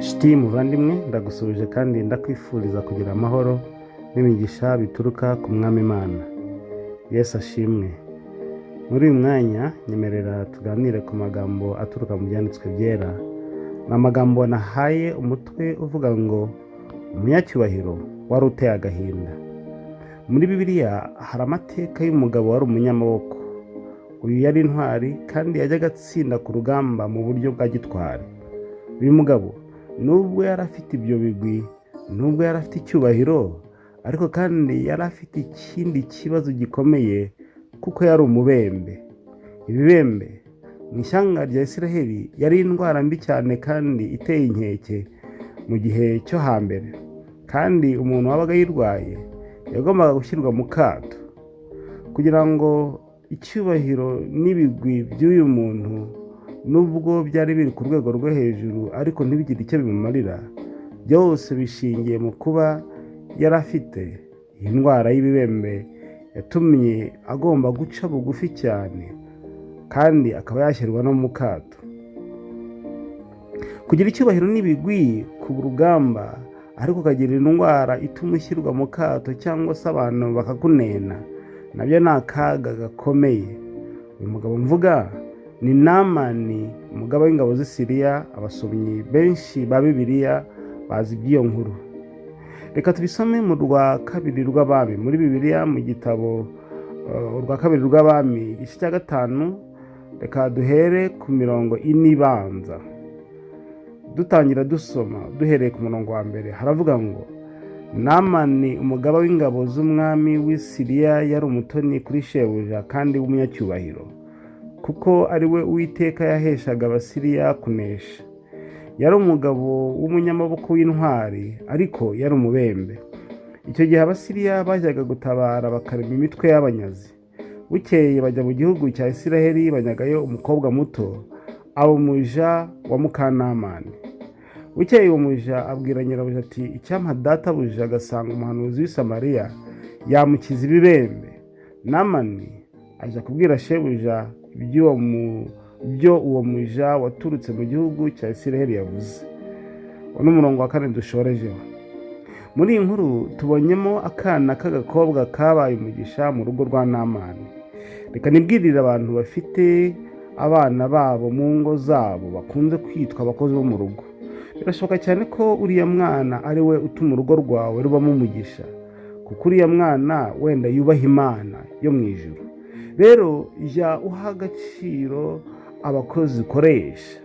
Shiti muvandimwe, ndagusuhuje kandi ndakwifuriza kugira amahoro n'imigisha bituruka ku mwami Imana. Yesu ashimwe. Muri uyu mwanya nyemerera tuganire ku magambo aturuka mu byanditswe byera. Ni amagambo nahaye umutwe uvuga ngo umunyacyubahiro wari uteye agahinda. Muri Bibiliya hari amateka y'umugabo wari umunyamaboko. Uyu yari intwari kandi yajyaga atsinda ku rugamba mu buryo bwa gitwari. Uyu mugabo nubwo yari afite ibyo bigwi, nubwo yari afite icyubahiro, ariko kandi yari afite ikindi kibazo gikomeye kuko yari umubembe. Ibibembe mu ishyanga rya Isiraheli yari indwara mbi cyane kandi iteye inkeke mu gihe cyo hambere, kandi umuntu wabaga yirwaye yagombaga gushyirwa mu kato. Kugira ngo icyubahiro n'ibigwi by'uyu muntu nubwo byari biri ku rwego rwo hejuru ariko ntibigire icyo bimumarira, byose bishingiye mu kuba yari afite iyi ndwara y'ibibembe yatumye agomba guca bugufi cyane kandi akaba yashyirwa no mu kato. Kugira icyubahiro n'ibigwi ku rugamba ariko ukagira indwara ituma ushyirwa mu kato cyangwa se abantu bakakunena, nabyo ni akaga gakomeye. Uyu mugabo mvuga ni Namani, umugaba w'ingabo z'i Siriya. Abasomyi benshi ba Bibiliya bazi iby'iyo nkuru. Reka tubisome mu rwa kabiri rw'abami muri Bibiliya, mu gitabo urwa kabiri rw'abami igice cya 5. Reka duhere ku mirongo 4 ibanza, dutangira dusoma duhereye ku murongo wa mbere. Haravuga ngo Namani, umugaba w'ingabo z'umwami w'i Siriya, yari umutoni kuri shebuja kandi w'umunyacyubahiro, kuko ari we Uwiteka yaheshaga Abasiriya kunesha. Yari umugabo w'umunyamaboko w'intwari, ariko yari umubembe. Icyo gihe Abasiriya bajyaga gutabara bakarema imitwe y'abanyazi. Bukeye bajya mu gihugu cya Isiraheli, banyagayo umukobwa muto, aba umuja wa Mukanamani. Bukeye uwo muja abwira nyirabuja ati, icyampa databuja agasanga umuhanuzi w'i Samariya yamukiza ibibembe. Namani ajya kubwira shebuja ibyo uwo muja waturutse mu gihugu cya Isiraheli yavuze. Uwo ni umurongo wa 4 dushorejeho. Muri iyi nkuru tubonyemo akana k'agakobwa kabaye umugisha mu rugo rwa Namani. Reka nibwirire abantu bafite abana babo mu ngo zabo bakunze kwitwa abakozi bo mu rugo. Birashoboka cyane ko uriya mwana ari we utuma urugo rwawe rubamo umugisha, kuko uriya mwana wenda yubaha Imana yo mu ijuru. Rero jya uha agaciro abakozi ukoresha.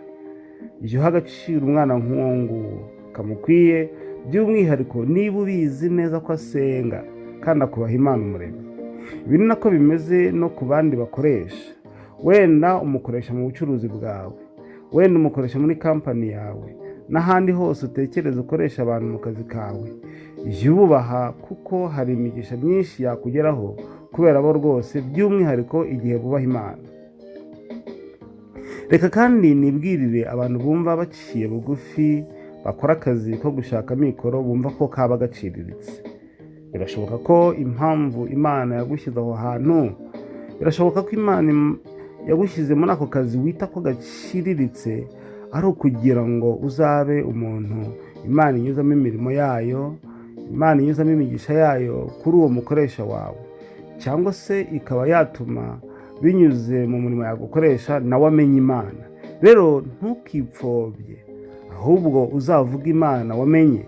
Jya uha agaciro umwana nk'uwo nguwo kamukwiye, by'umwihariko niba ubizi neza ko asenga kandi akubaha Imana Umuremyi. Ibi ni nako bimeze no ku bandi bakoresha. Wenda umukoresha mu bucuruzi bwawe, wenda umukoresha muri kampani yawe, n'ahandi hose utekereza ukoresha abantu mu kazi kawe. Jya ububaha kuko hari imigisha myinshi yakugeraho kubera bo rwose, by'umwihariko igihe bubaha Imana. Reka kandi nibwirire abantu bumva baciye bugufi, bakora akazi ko gushaka amikoro, bumva ko kaba gaciriritse. Birashoboka ko impamvu Imana yagushyize aho hantu, birashoboka ko Imana yagushyize muri ako kazi wita ko gaciriritse ari ukugira ngo uzabe umuntu Imana inyuzamo imirimo yayo, Imana inyuzamo imigisha yayo kuri uwo mukoresha wawe, cyangwa se ikaba yatuma binyuze mu murimo yagukoresha nawe amenya Imana. Rero ntukipfobye, ahubwo uzavuga Imana wamenye,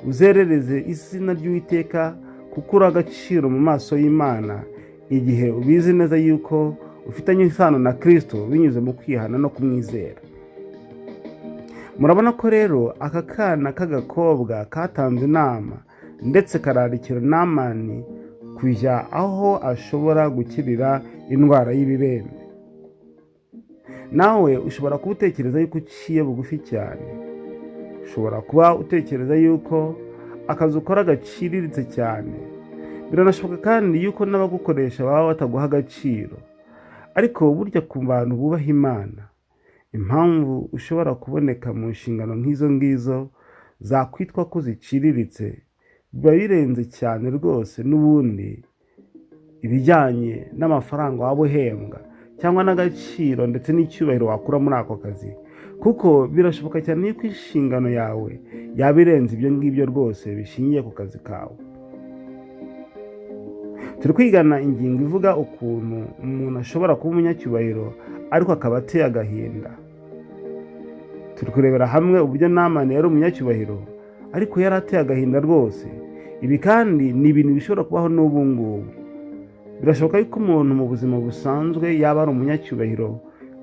uzerereze izina ry'Uwiteka kuko uri agaciro mu maso y'Imana, igihe ubizi neza yuko ufitanye isano na Kristo binyuze mu kwihana no kumwizera. Murabona ko rero aka kana k'agakobwa katanze inama ndetse kararikira Namani kujya aho ashobora gukirira indwara y'ibibembe. Nawe ushobora kuba utekereza yuko uciye bugufi cyane. Ushobora kuba utekereza yuko akazi ukora gaciriritse cyane. Biranashoboka kandi yuko n'abagukoresha baba bataguha agaciro. Ariko burya ku bantu bubaha Imana, impamvu ushobora kuboneka mu nshingano nk'izo ngizo zakwitwa ko ziciriritse, biba birenze cyane rwose n'ubundi ibijyanye n'amafaranga waba uhembwa cyangwa n'agaciro ndetse n'icyubahiro wakura muri ako kazi, kuko birashoboka cyane yuko inshingano yawe yaba irenze ibyo ngibyo rwose bishingiye ku kazi kawe. Turi kwigana ingingo ivuga ukuntu umuntu ashobora kuba umunyacyubahiro ariko akaba ateye agahinda. Turi kurebera hamwe uburyo Namani yari umunyacyubahiro ariko yari ateye agahinda rwose. Ibi kandi ni ibintu bishobora kubaho n'ubu ngubu. Birashoboka yuko umuntu mu buzima busanzwe yaba ari umunyacyubahiro,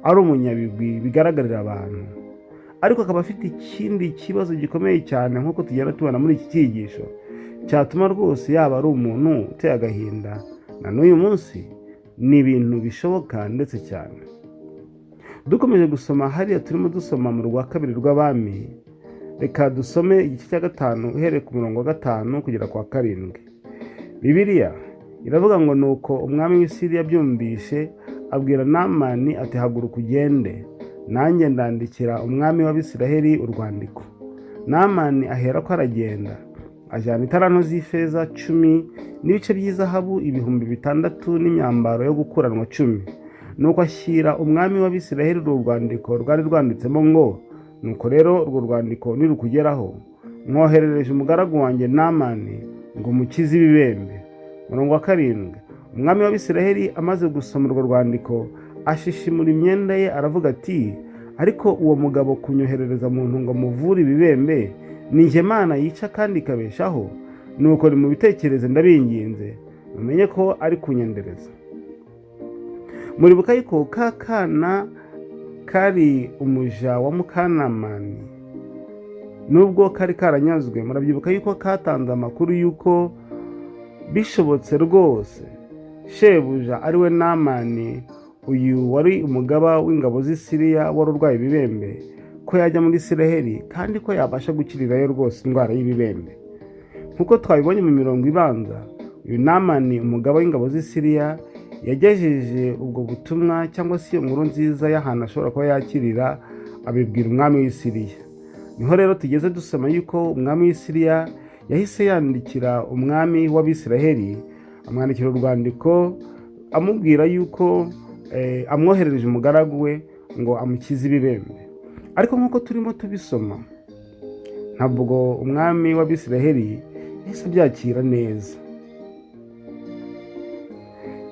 ari umunyabigwi bigaragarira abantu, ariko akaba afite ikindi kibazo gikomeye cyane nk'uko tugenda tubona muri iki cyigisho, cyatuma rwose yaba ari umuntu uteye agahinda na n'uyu munsi. Ni ibintu bishoboka ndetse cyane. Dukomeje gusoma hariya turimo dusoma mu rwa kabiri rw'Abami, reka dusome igice cya 5 uhereye ku murongo wa 5 kugera ku wa 7. Bibiliya iravuga ngo nuko umwami w'i Siriya abyumvishe abwira Namani ati haguruka ugende, nanjye ndandikira umwami w'Abisiraheli urwandiko. Namani ahera ko aragenda, ajyana italanto z'ifeza 10 n'ibice by'izahabu 6,000 n'imyambaro yo gukuranwa 10. Nuko ashyira umwami w'Abisiraheli urwo rwandiko rwari rwanditsemo ngo, nuko rero urwo rwandiko nirukugeraho, mwoherereje umugaragu wanjye Namani ngo mukize ibibembe. Murongo wa 7. Umwami w'Abisiraheli amaze gusoma urwo rwandiko ashishimura imyenda ye aravuga ati, ariko uwo mugabo kunyoherereza muntu ngo muvure ibibembe, ni njye Mana yica kandi ikabeshaho? Nuko nimubitekereze ndabinginze, mumenye ko ari kunyendereza. Muribuka yuko ka kana kari umuja wa Mukanamani, nubwo kari karanyazwe, murabyibuka yuko katanze amakuru yuko bishobotse rwose shebuja ari we Namani, uyu wari umugaba w'ingabo z'i Siriya wari urwaye ibibembe, ko yajya muri Isiraheli kandi ko yabasha gukirirayo rwose indwara y'ibibembe. Nk'uko twabibonye mu mirongo ibanza, uyu Namani umugaba w'ingabo z'i Siriya yagejeje ubwo butumwa cyangwa se iyo nkuru nziza y'ahantu ashobora kuba yakirira, abibwira umwami w'i Siriya. Niho rero tugeze dusoma yuko umwami w'i Siriya yahise yandikira umwami w'Abisiraheli, amwandikira urwandiko amubwira yuko amwoherereje umugaragu we ngo amukize ibibembe. Ariko nk'uko turimo tubisoma, ntabwo umwami w'Abisiraheli yahise abyakira neza.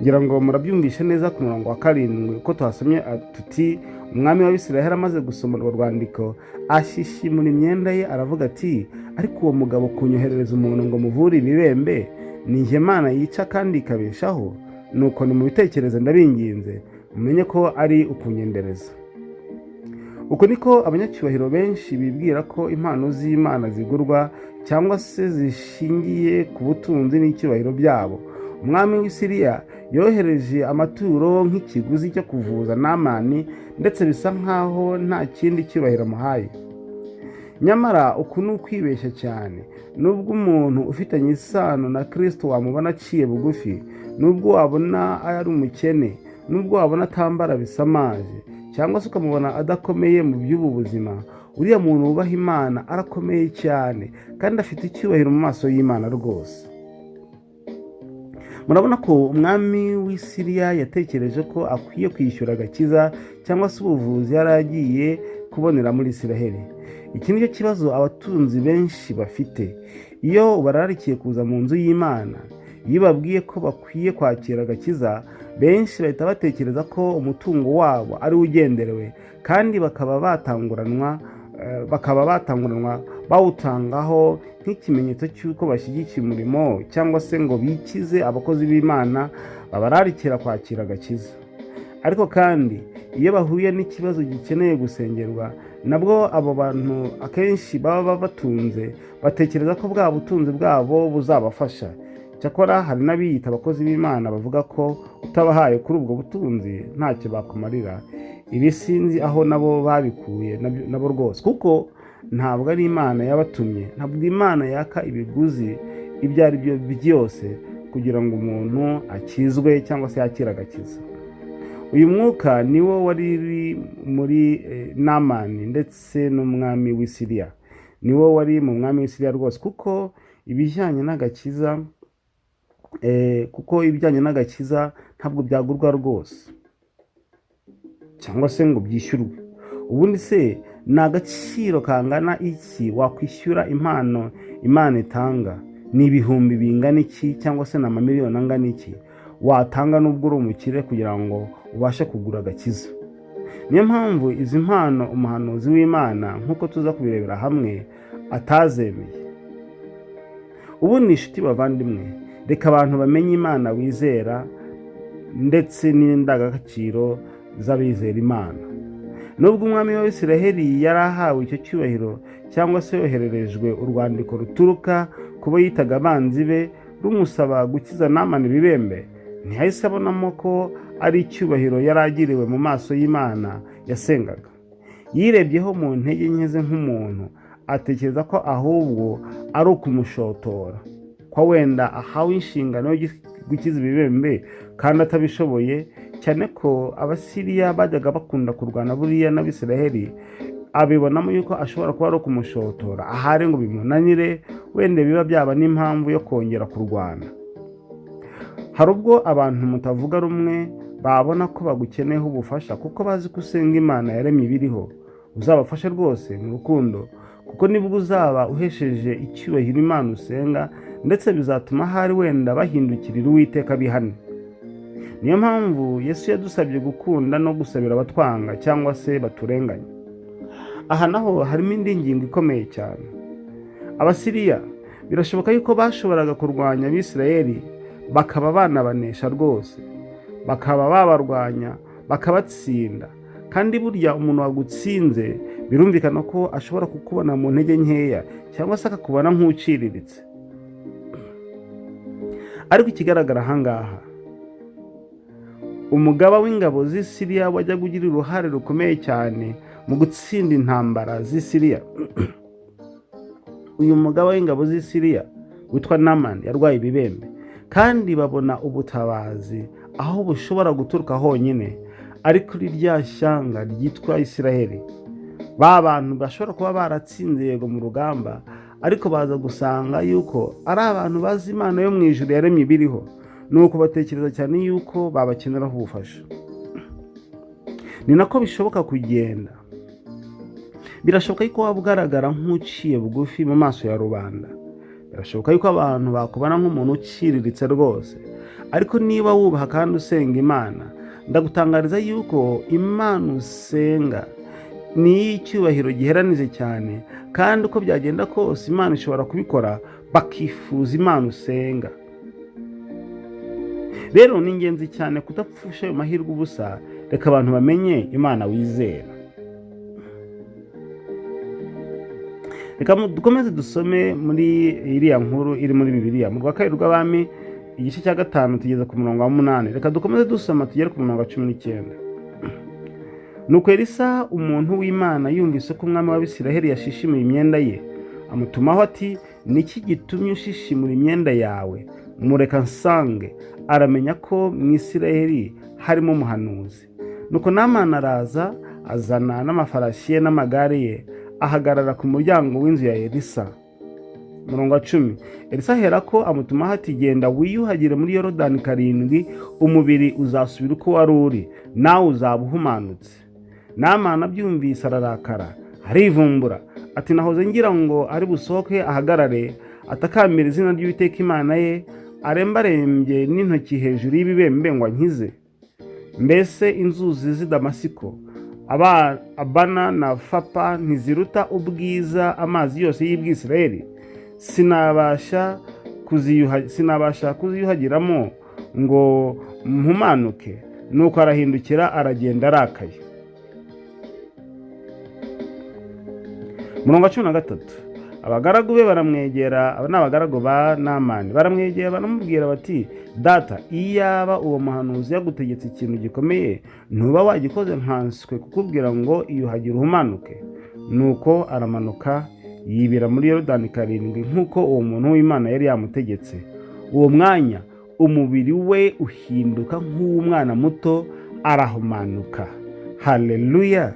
Ngira ngo murabyumvishe neza ku murongo wa 7 uko twasomye tuti, umwami w'Abisiraheli amaze gusoma urwo rwandiko ashishimura imyenda ye aravuga ati, ariko uwo mugabo kunyoherereza umuntu ngo muvure ibibembe, ni njye Mana yica kandi ikabeshaho? Nuko nimubitekereze ndabinginze, mumenye ko ari ukunyendereza. Uko niko abanyacyubahiro benshi bibwira ko impano z'Imana zigurwa cyangwa se zishingiye ku butunzi n'icyubahiro byabo. Umwami w'i Siriya yohereje amaturo nk'ikiguzi cyo kuvuza Namani, ndetse bisa nkaho nta kindi cyubahiro amuhaye. Nyamara uku ni ukwibeshya cyane. Nubwo umuntu ufitanye isano na Kristo wamubona aciye bugufi, nubwo wabona ari umukene, nubwo wabona atambara bisamaje, cyangwa se ukamubona adakomeye mu by'ubu buzima, uriya muntu wubaha Imana arakomeye cyane kandi afite icyubahiro mu maso y'Imana rwose. Murabona ko umwami w'i Siriya yatekereje ko akwiye kwishyura agakiza cyangwa se ubuvuzi yari agiye kubonera muri Isiraheli. Iki ni cyo kibazo abatunzi benshi bafite. Iyo bararikiye kuza mu nzu y'Imana, iyo babwiye ko bakwiye kwakira agakiza, benshi bahita batekereza ko umutungo wabo ari ugenderewe, kandi bakaba batanguranwa bawutangaho nk'ikimenyetso cy'uko bashyigikiye umurimo cyangwa se ngo bikize abakozi b'Imana babararikira kwakira agakiza. Ariko kandi iyo bahuye n'ikibazo gikeneye gusengerwa, nabwo abo bantu akenshi baba batunze batekereza ko bwa butunzi bwabo buzabafasha. Cyakora hari n'abiyita abakozi b'Imana bavuga ko utabahaye kuri ubwo butunzi ntacyo bakumarira. Ibi sinzi aho nabo babikuye nabo rwose, kuko ntabwo ari Imana yabatumye. Ntabwo Imana yaka ibiguzi ibyo ari byo byose kugira ngo umuntu akizwe cyangwa se yakire agakiza. Uyu mwuka niwo wari muri Namani ndetse n'umwami w'i Siriya. Niwo wari mu mwami w'i Siriya rwose, kuko ibijyanye n'agakiza ntabwo byagurwa rwose cyangwa se ngo byishyurwe. Ubundi se ni agaciro kangana iki wakwishyura impano Imana itanga? Ni ibihumbi bingana iki cyangwa se ni amamiliyoni angana iki watanga nubwo uri umukire kugira ngo ubashe kugura agakiza? Niyo mpamvu izi mpano umuhanuzi w'Imana nk'uko tuza kubirebera hamwe atazemeye. Ubu ni inshuti bavandimwe, reka abantu bamenye Imana wizera ndetse n'indangagaciro z'abizera Imana. Nubwo umwami wa Isiraheli yari ahawe icyo cyubahiro cyangwa se yohererejwe urwandiko ruturuka ku bo yitaga abanzi be rumusaba gukiza Namani ibibembe, ntiyahise abonamo ko ari icyubahiro yari agiriwe mu maso y'Imana yasengaga. Yirebyeho mu ntege nke ze nk'umuntu, atekereza ko ahubwo ari ukumushotora, ko wenda ahawe inshingano yo gukiza ibibembe kandi atabishoboye, cyane ko Abasiriya bajyaga bakunda kurwana buriya n'Abisiraheli. Abibonamo yuko ashobora kuba ari ukumushotora, ahari ngo bimunanire, wenda biba byaba n'impamvu yo kongera kurwana. Hari ubwo abantu mutavuga rumwe babona ko bagukeneyeho ubufasha kuko bazi ko usenga Imana yaremye ibiriho. Uzabafashe rwose mu rukundo, kuko nibwo uzaba uhesheje icyubahiro Imana usenga, ndetse bizatuma ahari wenda bahindukirira Uwiteka bihane. Niyo mpamvu Yesu yadusabye gukunda no gusabira abatwanga cyangwa se baturenganya. Aha naho harimo indi ngingo ikomeye cyane. Abasiriya birashoboka yuko bashoboraga kurwanya Abisirayeli bakaba banabanesha rwose, bakaba babarwanya bakabatsinda, kandi burya umuntu wagutsinze birumvikana ko ashobora kukubona mu ntege nkeya cyangwa se akakubona nk'uciriritse. Ariko ikigaragara ahangaha, umugaba w'ingabo z'Isiriya wajya kugira uruhare rukomeye cyane mu gutsinda intambara z'Isiriya. Uyu mugaba w'ingabo z'Isiriya witwa Namani yarwaye ibibembe, kandi babona ubutabazi aho bushobora guturuka honyine ari kuri rya shyanga ryitwa Isiraheli. Ba bantu bashobora kuba baratsinze yego mu rugamba, ariko baza gusanga yuko ari abantu bazi Imana yo mu ijuru yaremye ibiriho, nuko batekereza cyane yuko babakeneraho ubufasha. Ni nako bishoboka kugenda. Birashoboka yuko waba ugaragara nk'uciye bugufi mu maso ya rubanda, birashoboka yuko abantu bakubona nk'umuntu uciriritse rwose, ariko niba wubaha kandi usenga Imana, ndagutangariza yuko Imana usenga ni iy'icyubahiro giheranije cyane, kandi uko byagenda kose Imana ishobora kubikora bakifuza Imana usenga. Rero ni ingenzi cyane kudapfusha ayo mahirwe ubusa. Reka abantu bamenye Imana wizera. Reka dukomeze dusome muri iriya nkuru iri muri Bibiliya mu Rwakabiri rw'Abami igice cya 5 tugeze ku murongo wa 8. Reka dukomeze dusoma tugere ku murongo wa 19. Nuko Elisa umuntu w'Imana yumvise ko umwami w'Abisiraheli yashishimuye imyenda ye, amutumaho ati, niki gitumye ushishimura imyenda yawe? Mureka nsange. Aramenya ko mu Isiraheli harimo umuhanuzi. Nuko Namani araza, azana n'amafarashi ye n'amagare ye, ahagarara ku muryango w'inzu ya Elisa. Murongo wa 10. Elisa aherako amutumaho ati, genda wiyuhagire muri Yorodani 7, umubiri uzasubira uko wari uri, nawe uzaba uhumanutse. Namani abyumvise ararakara, arivumbura ati, nahoze ngira ngo ari busohoke ahagarare atakambira izina ry'Uwiteka Imana ye, arembarembye n'intoki hejuru y'ibibembe ngo ankize. Mbese inzuzi z'i Damasiko, Abana na Fapa ntiziruta ubwiza amazi yose y'Ibwisirayeli? Sinabasha kuziyuhagiramo ngo mpumanuke. Nuko arahindukira aragenda arakaye. Murongo wa 13. Abagaragu be baramwegera, aba ni abagaragu ba Namani, baramwegera baramubwira bati, data, iyaba uwo muhanuzi yagutegetse ikintu gikomeye, ntuba wagikoze nkanswe kukubwira ngo iyuhagire uhumanuke. Nuko aramanuka yibira muri Yorodani 7 nk'uko uwo muntu w'Imana yari yamutegetse. Uwo mwanya umubiri we uhinduka nk'uw'umwana muto, arahumanuka. Haleluya!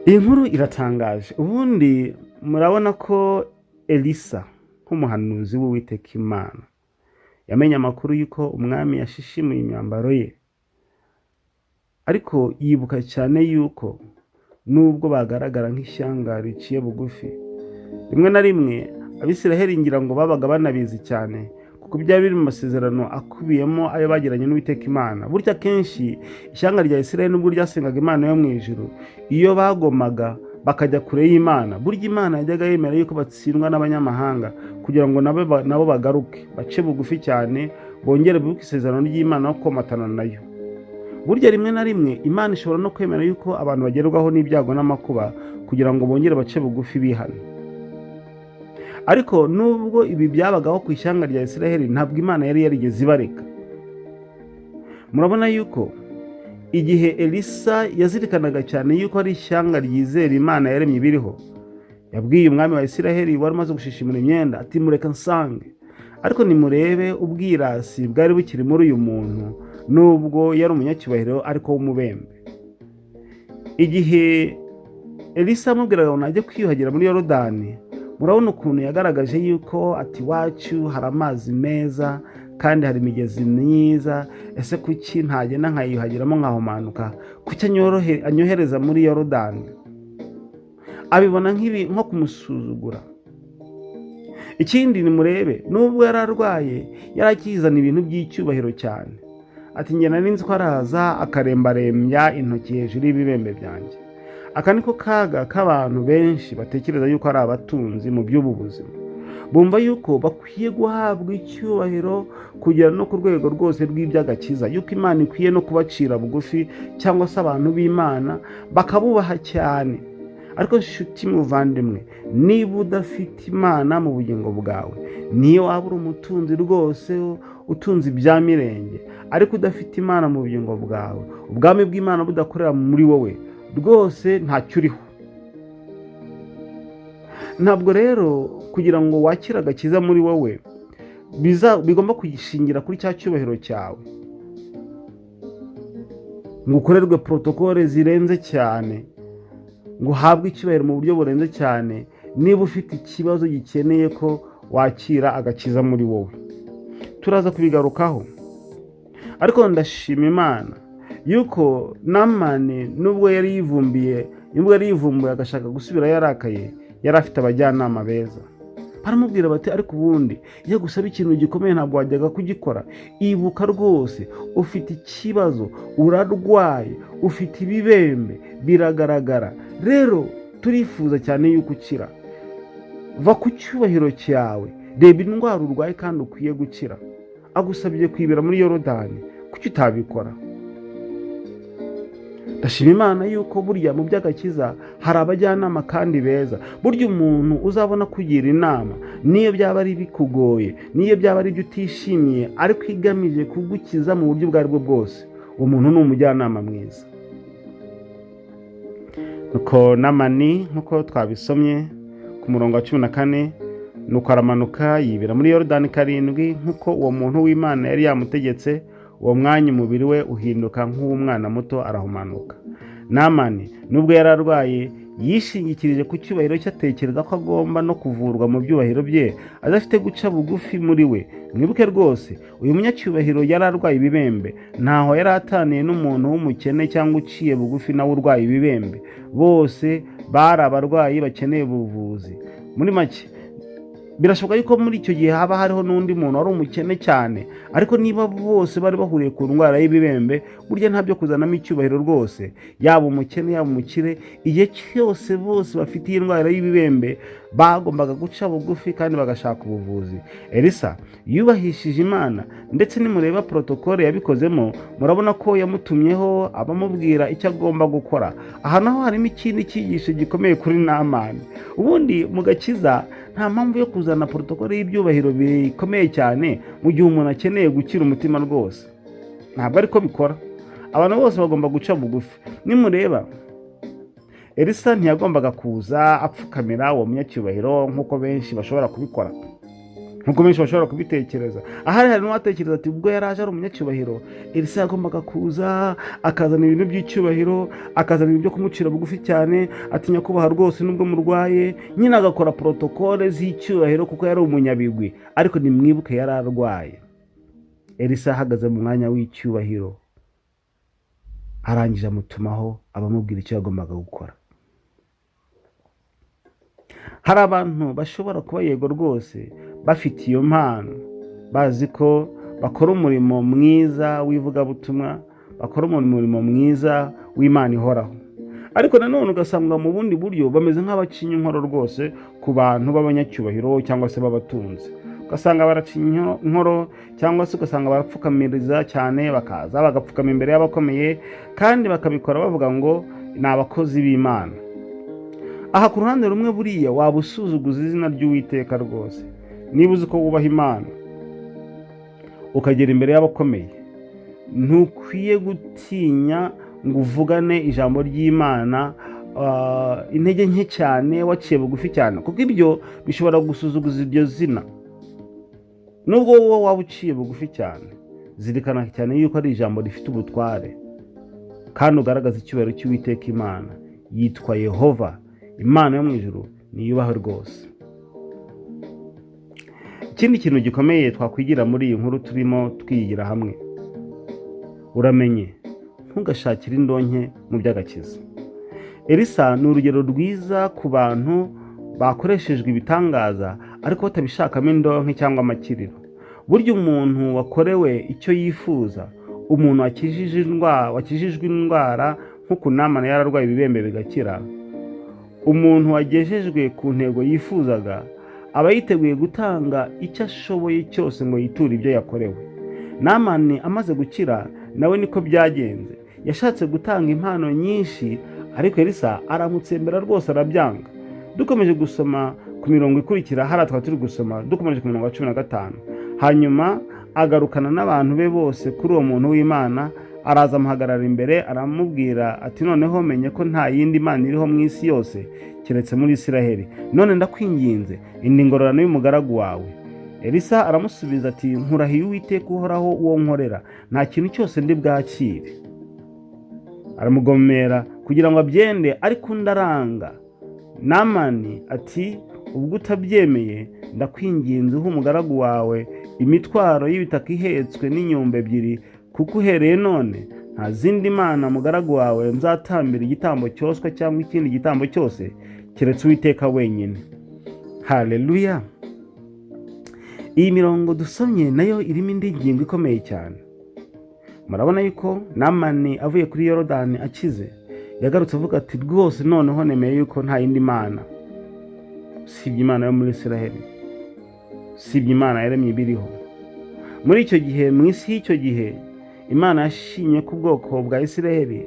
Iyi nkuru iratangaje. Ubundi murabona ko Elisa nk'umuhanuzi w'Uwiteka Imana yamenye amakuru yuko umwami yashishimuye imyambaro ye, ariko yibuka cyane yuko nubwo bagaragara nk'ishyanga riciye bugufi. Rimwe na rimwe Abisiraheli ngira ngo babaga banabizi cyane, kuko byari biri mu masezerano akubiyemo ayo bagiranye n'Uwiteka Imana. Burya kenshi ishyanga rya Isiraheli nubwo ryasengaga Imana yo mu ijuru, iyo bagomaga bakajya kure y'Imana, burya Imana yajyaga yemera yuko batsindwa n'abanyamahanga kugira ngo nabo bagaruke bace bugufi cyane, bongere bibuke isezerano ry'Imana no komatana nayo. Burya rimwe na rimwe Imana ishobora no kwemera yuko abantu bagerwaho n'ibyago n'amakuba kugira ngo bongere bace bugufi bihane. Ariko nubwo ibi byabagaho ku ishyanga rya Isiraheli, ntabwo Imana yari yarigeze ibareka. Murabona yuko igihe Elisa yazirikanaga cyane yuko ari ishyanga ryizera Imana yaremye biriho, yabwiye umwami wa Isiraheli wari umaze gushishimura imyenda ati mureka nsange. Ariko nimurebe ubwirasi bwari bukiri muri uyu muntu, nubwo yari umunyacyubahiro ariko w'umubembe. Igihe Elisa amubwiraga ngo najye kwiyuhagira muri Yorodani, murabona ukuntu yagaragaje yuko ati iwacu hari amazi meza kandi hari imigezi myiza, ese kuki ntagenda nkayiyuhagiramo nkahumanuka, kuki anyohereza muri Yorodani? Abibona nko kumusuzugura. Ikindi nimurebe, nubwo yari arwaye yari akizana ibintu by'icyubahiro cyane, ati njye nari nzi ko araza akarembarembya intoki hejuru y'ibibembe byanjye. Aka niko kaga k'abantu benshi batekereza yuko ari abatunzi mu by'ubu buzima, bumva yuko bakwiye guhabwa icyubahiro kugera no ku rwego rwose rw'iby'agakiza, yuko Imana ikwiye no kubacira bugufi cyangwa se abantu b'Imana bakabubaha cyane. Ariko nshuti muvandimwe, niba udafite Imana mu bugingo bwawe, niyo waba uri umutunzi rwose utunze ibya mirenge, ariko udafite Imana mu bugingo bwawe, ubwami bw'Imana budakorera muri wowe, rwose ntacyo uriho. Ntabwo rero kugira ngo wakire agakiza muri wowe bigomba kuyishingira kuri cya cyubahiro cyawe, ngo ukorerwe protokole zirenze cyane, ngo uhabwe icyubahiro mu buryo burenze cyane, niba ufite ikibazo gikeneye ko wakira agakiza muri wowe. Turaza kubigarukaho, ariko ndashima Imana yuko Namani nubwo yari yivumbuye agashaka gusubira yarakaye, yari afite abajyanama beza. Baramubwira bati ariko ubundi iyo gusaba ikintu gikomeye ntabwo wajyaga kugikora. Ibuka rwose ufite ikibazo, urarwaye, ufite ibibembe biragaragara, rero turifuza cyane yuko ukira. Va ku cyubahiro cyawe, reba indwara urwaye kandi ukwiye gukira. Agusabye kwibera muri Yorodani, kuki utabikora? Ndashima Imana yuko burya mu by'agakiza hari abajyanama kandi beza. Burya umuntu uzabona kugira inama, niyo byaba ari bikugoye, niyo byaba ari ibyo utishimiye, ariko igamije kugukiza mu buryo ubwo ari bwo bwose, uwo muntu ni umujyanama mwiza. Nuko Namani nk'uko twabisomye ku murongo wa 14, nuko aramanuka yibera muri Yorodani 7 nk'uko uwo muntu w'Imana yari yamutegetse. Uwo mwanya umubiri we uhinduka nk'uw'umwana muto, arahumanuka. Namani nubwo yari arwaye yishingikirije ku cyubahiro cye, atekereza ko agomba no kuvurwa mu byubahiro bye, adafite guca bugufi muri we. Mwibuke rwose uyu munyacyubahiro yari arwaye ibibembe, ntaho yari ataniye n'umuntu w'umukene cyangwa uciye bugufi nawe urwaye ibibembe. Bose bari abarwayi bakeneye ubuvuzi. Muri make birashoboka yuko muri icyo gihe haba hariho n'undi muntu wari umukene cyane, ariko niba bose bari bahuriye ku ndwara y'ibibembe, burya nta byo kuzanamo icyubahiro rwose. Yaba umukene yaba umukire, igihe cyose bose bafite iyi ndwara y'ibibembe bagombaga guca bugufi kandi bagashaka ubuvuzi. Elisa yubahishije Imana, ndetse nimureba protokole yabikozemo, murabona ko yamutumyeho abamubwira icyo agomba gukora. Aha naho harimo ikindi cyigisho gikomeye kuri Namani. Ubundi mu gakiza nta mpamvu yo kuzana protokole y'ibyubahiro bikomeye cyane mu gihe umuntu akeneye gukira umutima rwose. Ntabwo ariko bikora. Abantu bose bagomba guca bugufi. Nimureba Elisa ntiyagombaga kuza apfukamira uwo munyacyubahiro nk'uko benshi bashobora kubikora, nk'uko benshi bashobora kubitekereza. Ahari hari n'uwatekereza ati ubwo yari aje ari umunyacyubahiro, Elisa yagombaga kuza akazana ibintu by'icyubahiro, akazana ibintu byo kumucira bugufi cyane, atinya kubaha rwose nubwo murwaye, nyine agakora protokole z'icyubahiro kuko yari umunyabigwi. Ariko nimwibuke yari arwaye. Elisa ahagaze mu mwanya w'icyubahiro, arangije amutumaho abamubwira icyo yagombaga gukora. hari abantu bashobora kuba yego rwose bafite iyo mpano, bazi ko bakora umurimo mwiza w'ivugabutumwa, bakora umurimo mwiza w'Imana ihoraho, ariko nanone ugasanga mu bundi buryo bameze nk'abacinya inkoro rwose ku bantu b'abanyacyubahiro cyangwa se b'abatunzi. Ugasanga baracinya inkoro cyangwa se ugasanga barapfukamiriza cyane, bakaza bagapfukama imbere y'abakomeye kandi bakabikora bavuga ngo ni abakozi b'Imana. Aha ku ruhande rumwe buriya waba usuzuguza izina ry'Uwiteka rwose. Niba uzi ko wubaha Imana ukagera imbere y'abakomeye, ntukwiye gutinya ngo uvugane ijambo ry'Imana intege nke cyane, waciye bugufi cyane, kuko ibyo bishobora gusuzuguza iryo zina. Nubwo wowe waba uciye bugufi cyane, zirikana cyane yuko ari ijambo rifite ubutware kandi ugaragaza icyubahiro cy'Uwiteka Imana. Yitwa Yehova, Imana yo mu ijuru, niyubahwe rwose. Ikindi kintu gikomeye twakwigira muri iyi nkuru turimo twigira hamwe, uramenye ntugashakire indonke mu by'agakiza. Elisa ni urugero rwiza ku bantu bakoreshejwe ibitangaza ariko batabishakamo indonke cyangwa amakiriro. Burya umuntu wakorewe icyo yifuza, umuntu wakijijwe indwara nk'uko Namani yararwaye ibibembe bigakira, umuntu wagejejwe ku ntego yifuzaga, aba yiteguye gutanga icyo ashoboye cyose ngo yiture ibyo yakorewe. Namani amaze gukira nawe niko byagenze, yashatse gutanga impano nyinshi ariko Elisa aramutsembera rwose arabyanga. Dukomeje gusoma ku mirongo ikurikira, hariya twari turi gusoma dukomeje ku mirongo 15, hanyuma agarukana n'abantu be bose kuri uwo muntu w'Imana, araza amuhagarara imbere aramubwira ati noneho menye ko nta yindi Mana iriho mu isi yose keretse muri Isiraheli, none ndakwinginze indi ngororano y'umugaragu wawe. Elisa aramusubiza ati nkurahiye Uwiteka uhoraho uwo nkorera, nta kintu cyose ndi bwakire. Aramugomera kugira ngo abyende ariko ndaranga. Namani ati ubwo utabyemeye ndakwinginze uha umugaragu wawe imitwaro y'ibitaka ihetswe n'inyumba 2, kuko uhereye none nta zindi mana mugaragu wawe nzatambira igitambo cyoswa cyangwa ikindi gitambo cyose keretse Uwiteka wenyine. Haleluya! Iyi mirongo dusomye nayo irimo indi ngingo ikomeye cyane. Murabona yuko Namani avuye kuri Yorodani akize, yagarutse avuga ati rwose noneho nemeye yuko nta yindi mana sibye Imana yo muri Isiraheli, sibye Imana yaremye ibiriho. Muri icyo gihe, mu isi y'icyo gihe, Imana yashimye ko ubwoko bwa Isiraheli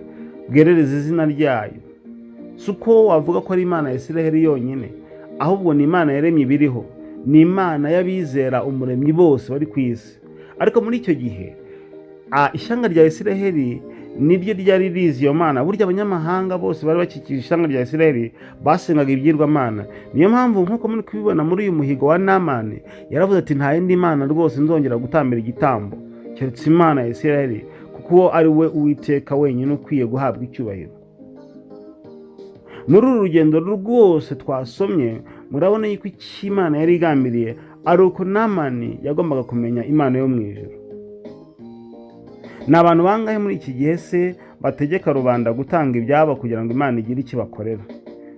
bwerereza izina ryayo. Si uko wavuga ko ari Imana ya Isiraheli yonyine, ahubwo ni Imana yaremye ibiriho, ni Imana y'abizera umuremyi bose bari ku isi. Ariko muri icyo gihe ishyanga rya Isiraheli niryo ryari rizi iyo Mana. Burya abanyamahanga bose bari bakikije ishyanga rya Isiraheli basengaga ibyirwamana. Niyo mpamvu nk'uko muri kubibona muri uyu muhigo wa Namani, yaravuze ati nta yindi Mana rwose nzongera gutambira igitambo keretse Imana ya Isiraheli, kuko ari we Uwiteka wenyine ukwiye guhabwa icyubahiro. Muri uru rugendo rwose twasomye, murabona yuko icyo Imana yari igambiriye ari uko Namani yagombaga kumenya Imana yo mu ijuru. Ni abantu bangahe muri iki gihe se bategeka rubanda gutanga ibyabo kugira ngo Imana igire icyo bakorera?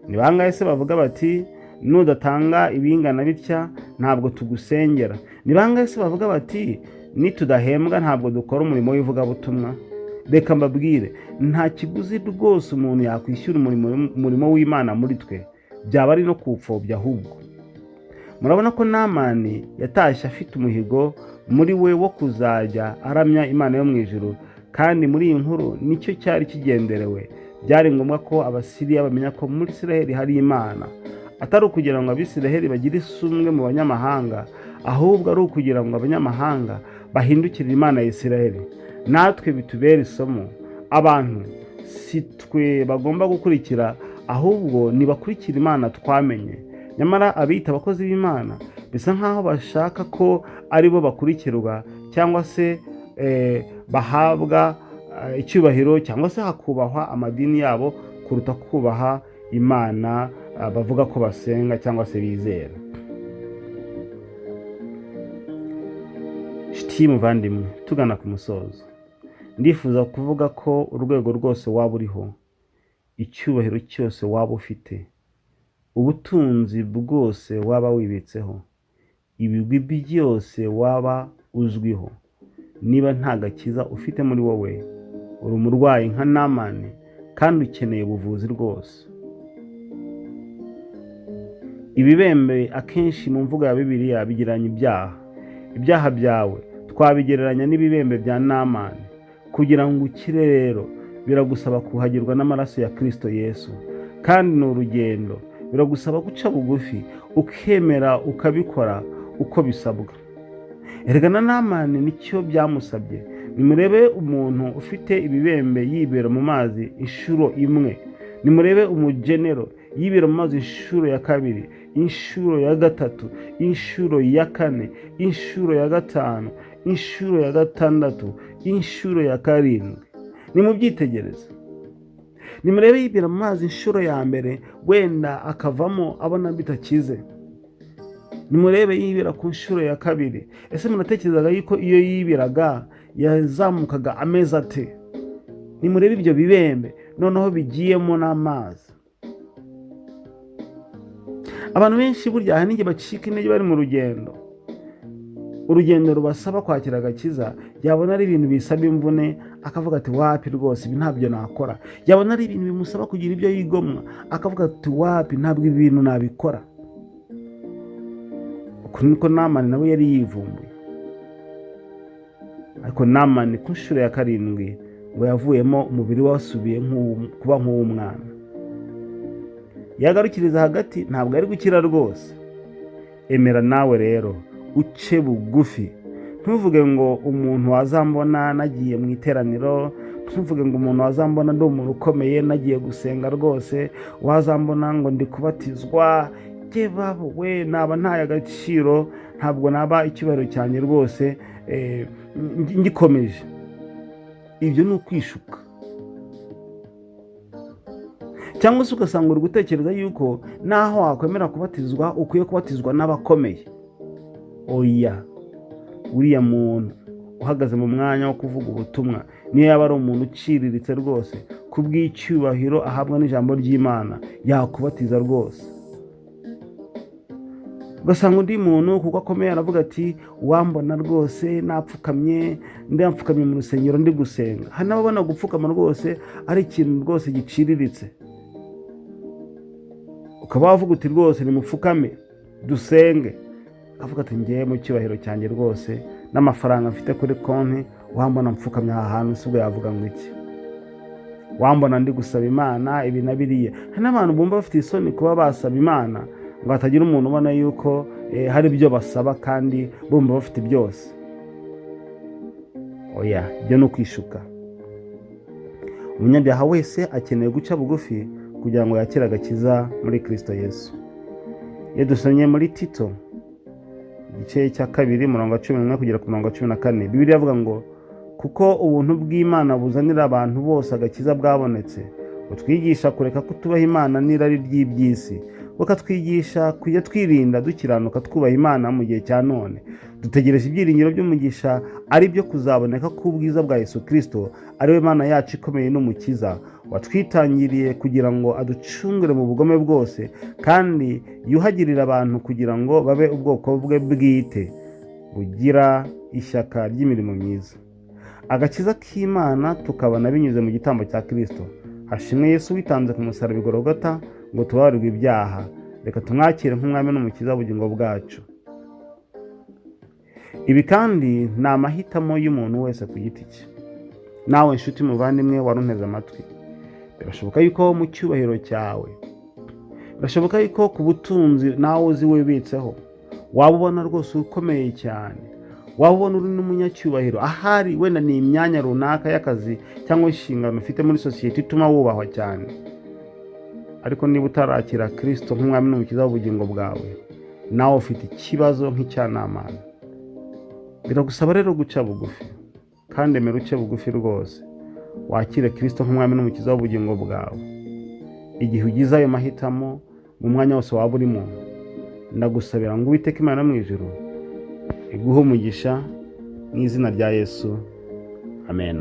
Ni bangahe se bavuga bati nudatanga ibingana bitya ntabwo tugusengera? Ni bangahe se bavuga bati nitudahembwa ntabwo dukora umurimo w'ivugabutumwa? Reka mbabwire, nta kiguzi rwose umuntu yakwishyura umurimo w'Imana muri twe, byaba ari no kuwupfobya ahubwo. Murabona ko Namani yatashye afite umuhigo muri we wo kuzajya aramya Imana yo mu ijuru, kandi muri iyi nkuru nicyo cyari kigenderewe. Byari ngombwa ko Abasiriya bamenya ko muri Isiraheli hari Imana, atari ukugira ngo Abisiraheli bagire isumbwe mu banyamahanga, ahubwo ari ukugira ngo abanyamahanga bahindukirire Imana ya Isiraheli. Natwe bitubera isomo. Abantu si twe bagomba gukurikira, ahubwo nibakurikira Imana twamenye. Nyamara abita abakozi b'Imana bisa nkaho bashaka ko ari bo bakurikirwa cyangwa se bahabwa icyubahiro cyangwa se hakubahwa amadini yabo kuruta kubaha Imana bavuga ko basenga cyangwa se bizera. Shiti muvandimwe, tugana ku musozo, ndifuza kuvuga ko urwego rwose waba uriho, icyubahiro cyose waba ufite, ubutunzi bwose waba wibitseho, ibigwi byose waba uzwiho, niba nta gakiza ufite muri wowe, uri umurwayi nka Namani kandi ukeneye ubuvuzi rwose. Ibibembe akenshi mu mvugo ya Bibiliya bigereranya ibyaha byawe twabigereranya n'ibibembe bya Namani. Kugira ngo ukire rero biragusaba kuhagirwa n'amaraso ya Kristo Yesu, kandi ni urugendo. Biragusaba guca bugufi ukemera ukabikora uko bisabwa. Erega na Namani nicyo byamusabye. Nimurebe umuntu ufite ibibembe yibera mu mazi inshuro imwe, nimurebe umugenero yibera mu mazi inshuro ya kabiri, inshuro ya gatatu, inshuro ya kane, inshuro ya gatanu, inshuro ya gatandatu, inshuro ya karindwi. Nimubyitegereze. Nimurebe yibera mu mazi inshuro ya mbere, wenda akavamo abona bitakize. Nimurebe yibera ku nshuro ya kabiri. Ese munatekerezaga yuko iyo yiberaga yazamukaga amezi ate? Nimurebe ibyo bibembe noneho bigiyemo n'amazi. Abantu benshi burya hari n'igihe bacika intege bari mu urugendo rubasaba kwakira agakiza. Yabona ari ibintu bisaba imvune akavuga ati wapi rwose ibi ntabyo nakora. Yabona ari ibintu bimusaba kugira ibyo yigomwa akavuga ati wapi ntabwo ibi bintu nabikora. Uko niko Namani nawe yari yivumbuye. Ariko Namani ku nshuro ya karindwi ngo yavuyemo umubiri wasubiye kuba nk'uw'umwana. Yagarukiriza hagati ntabwo ari gukira rwose. Emera nawe rero uce bugufi. Ntuvuge ngo umuntu wazambona nagiye mu iteraniro, ntuvuge ngo umuntu wazambona ndi umuntu ukomeye nagiye gusenga rwose, wazambona ngo ndi kubatizwa, babo we naba ntaye agaciro, ntabwo naba icyubahiro cyanjye rwose ngikomeje. Ibyo ni ukwishuka. Cyangwa se ugasanga uri gutekereza yuko naho wakwemera kubatizwa ukwiye kubatizwa n'abakomeye. Oya, uriya muntu uhagaze mu mwanya wo kuvuga ubutumwa niyo yaba ari umuntu uciriritse rwose, kubw'icyubahiro ahabwa n'ijambo ry'Imana yakubatiza rwose. Ugasanga undi muntu kuko akomeye aravuga ati wambona rwose napfukamye mu rusengero ndi gusenga. Hari n'ababona gupfukama rwose ari ikintu rwose giciriritse. Ukaba wavuga uti rwose nimupfukame dusenge, akavuga ati ngiye mu cyubahiro cyanjye rwose n'amafaranga mfite kuri konti, wambona mpfukamye aha hantu sibwo yavuga ngo iki? Wambona ndi gusaba Imana ibi na biriya. Hari n'abantu bumva bafite isoni kuba basaba Imana ngo hatagira umuntu ubona yuko hari ibyo basaba kandi bumva bafite byose. Oya, ibyo ni ukwishuka. Umunyabyaha wese akeneye guca bugufi kugira ngo yakire agakiza muri Kristo Yesu. Iyo dusomye muri Tito igice cya 2:11 kugera ku 14, Bibiliya ivuga ngo kuko ubuntu bw'Imana buzanira abantu bose agakiza bwabonetse, utwigisha kureka kutubaha Imana n'irari ry'iby'isi, bakatwigisha kujya twirinda dukiranuka twubaha Imana mu gihe cya none, dutegereje ibyiringiro by'umugisha ari byo kuzaboneka k'ubwiza bwa Yesu Kristo, ari we Mana yacu ikomeye n'umukiza, watwitangiriye kugira ngo aducungure mu bugome bwose kandi yuhagirira abantu kugira ngo babe ubwoko bwe bwite bugira ishyaka ry'imirimo myiza. Agakiza k'Imana tukabona binyuze mu gitambo cya Kristo. Hashimwe Yesu witanze ku musaraba i Golgota ngo tubabarirwe ibyaha. Reka tumwakire nk'umwami n'umukiza w'ubugingo bwacu. Ibi kandi ni amahitamo y'umuntu wese ku giti cye. Nawe nshuti muvandimwe warunteze amatwi, birashoboka yuko mu cyubahiro cyawe, birashoboka yuko ku butunzi nawe uzi wibitseho, waba ubona rwose ukomeye cyane, waba ubona uri n'umunyacyubahiro, ahari wenda ni imyanya runaka y'akazi cyangwa inshingano ufite muri sosiyete ituma wubahwa cyane. Ariko niba utarakira Kristo nk'umwami n'umukiza w'ubugingo bwawe, nawe ufite ikibazo nk'icya Namani. Biragusaba rero guca bugufi, kandi emera uce bugufi rwose, wakire Kristo nk'umwami n'umukiza w'ubugingo bwawe. Igihe ugize ayo mahitamo mu mwanya wose waba urimo, ndagusabira ngo Uwiteka Imana mu ijuru iguhe umugisha mu izina rya Yesu. Amen.